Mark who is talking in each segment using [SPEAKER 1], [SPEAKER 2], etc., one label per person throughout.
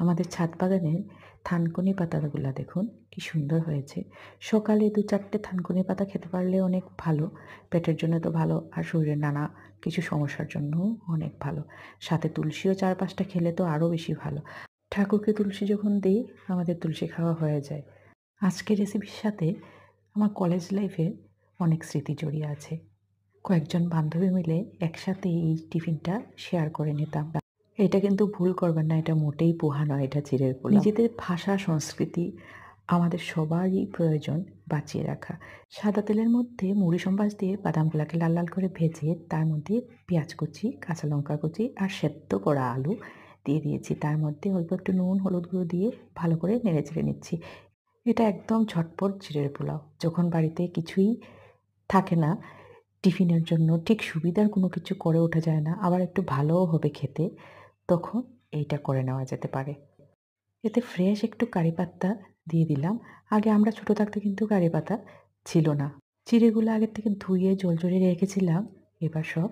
[SPEAKER 1] আমাদের ছাদ বাগানের থানকুনি পাতাগুলা দেখুন কি সুন্দর হয়েছে। সকালে ২-৪টে থানকুনি পাতা খেতে পারলে অনেক ভালো। পেটের জন্য তো ভালো আর শরীরের নানা কিছু সমস্যার জন্যও অনেক ভালো। সাথে তুলসীও ৪-৫টা খেলে তো আরও বেশি ভালো। ঠাকুরকে তুলসী যখন দেই আমাদের তুলসী খাওয়া হয়ে যায়। আজকের রেসিপির সাথে আমার কলেজ লাইফের অনেক স্মৃতি জড়িয়ে আছে। কয়েকজন বান্ধবী মিলে একসাথে এই টিফিনটা শেয়ার করে নিতাম। এটা কিন্তু ভুল করবেন না, এটা মোটেই পোহা নয়, এটা চিড়ের পোলাও। নিজেদের ভাষা, সংস্কৃতি আমাদের সবারই প্রয়োজন বাঁচিয়ে রাখা। সাদা তেলের মধ্যে মুড়ি সম্বাস দিয়ে বাদামগুলাকে লাল লাল করে ভেজে তার মধ্যে পেঁয়াজ কুচি, কাঁচা লঙ্কা কুচি আর সেদ্ধ করা আলু দিয়ে দিয়েছি। তার মধ্যে অল্প একটু নুন, হলুদ গুঁড়ো দিয়ে ভালো করে নেড়েচেড়ে নিচ্ছি। এটা একদম ঝটপট চিড়ের পোলাও। যখন বাড়িতে কিছুই থাকে না টিফিনের জন্য, ঠিক সুবিধার কোনো কিছু করে ওঠা যায় না, আবার একটু ভালোও হবে খেতে, তখন এইটা করে নেওয়া যেতে পারে। এতে ফ্রেশ একটু কারি পাতা দিয়ে দিলাম। আগে আমরা ছোট থাকতে কিন্তু কারি পাতা ছিল না। চিড়েগুলো আগের থেকে ধুয়ে জল ঝরিয়ে রেখেছিলাম। এবার সব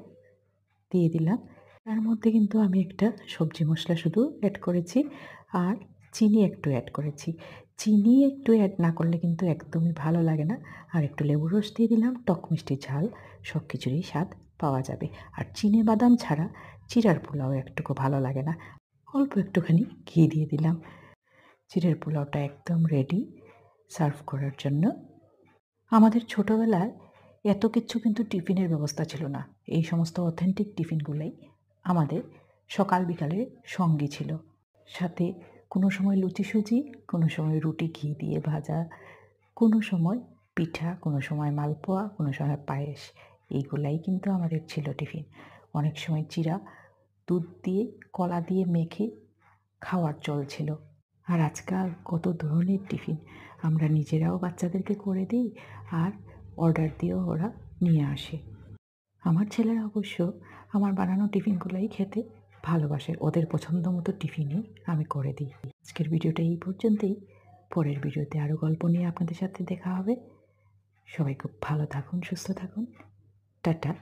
[SPEAKER 1] দিয়ে দিলাম। তার মধ্যে কিন্তু আমি একটা সবজি মসলা শুধু অ্যাড করেছি আর চিনি একটু অ্যাড করেছি। চিনি একটু অ্যাড না করলে কিন্তু একদমই ভালো লাগে না। আর একটু লেবুর রস দিয়ে দিলাম, টক মিষ্টি ঝাল সব কিছুরই স্বাদ পাওয়া যাবে। আর চিনে বাদাম ছাড়া চিড়ার পোলাও একটুকু ভালো লাগে না। অল্প একটুখানি ঘি দিয়ে দিলাম। চিড়ের পোলাওটা একদম রেডি সার্ভ করার জন্য। আমাদের ছোটবেলায় এত কিচ্ছু কিন্তু টিফিনের ব্যবস্থা ছিল না। এই সমস্ত অথেন্টিক টিফিনগুলাই আমাদের সকাল বিকালের সঙ্গী ছিল। সাথে কোনো সময় লুচি সুজি, কোনো সময় রুটি ঘি দিয়ে ভাজা, কোনো সময় পিঠা, কোনো সময় মালপোয়া, কোনো সময় পায়েস। এইগুলাই কিন্তু আমাদের ছিল টিফিন। অনেক সময় চিড়া দুধ দিয়ে, কলা দিয়ে মেখে খাওয়ার চল ছিল। আর আজকাল কত ধরনের টিফিন আমরা নিজেরাও বাচ্চাদেরকে করে দিই আর অর্ডার দিয়েও ওরা নিয়ে আসে। আমার ছেলেরা অবশ্য আমার বানানো টিফিনগুলোই খেতে ভালোবাসে। ওদের পছন্দ মতো টিফিনই আমি করে দিই। আজকের ভিডিওটা এই পর্যন্তই। পরের ভিডিওতে আরও গল্প নিয়ে আপনাদের সাথে দেখা হবে। সবাই খুব ভালো থাকুন, সুস্থ থাকুন। টাটা।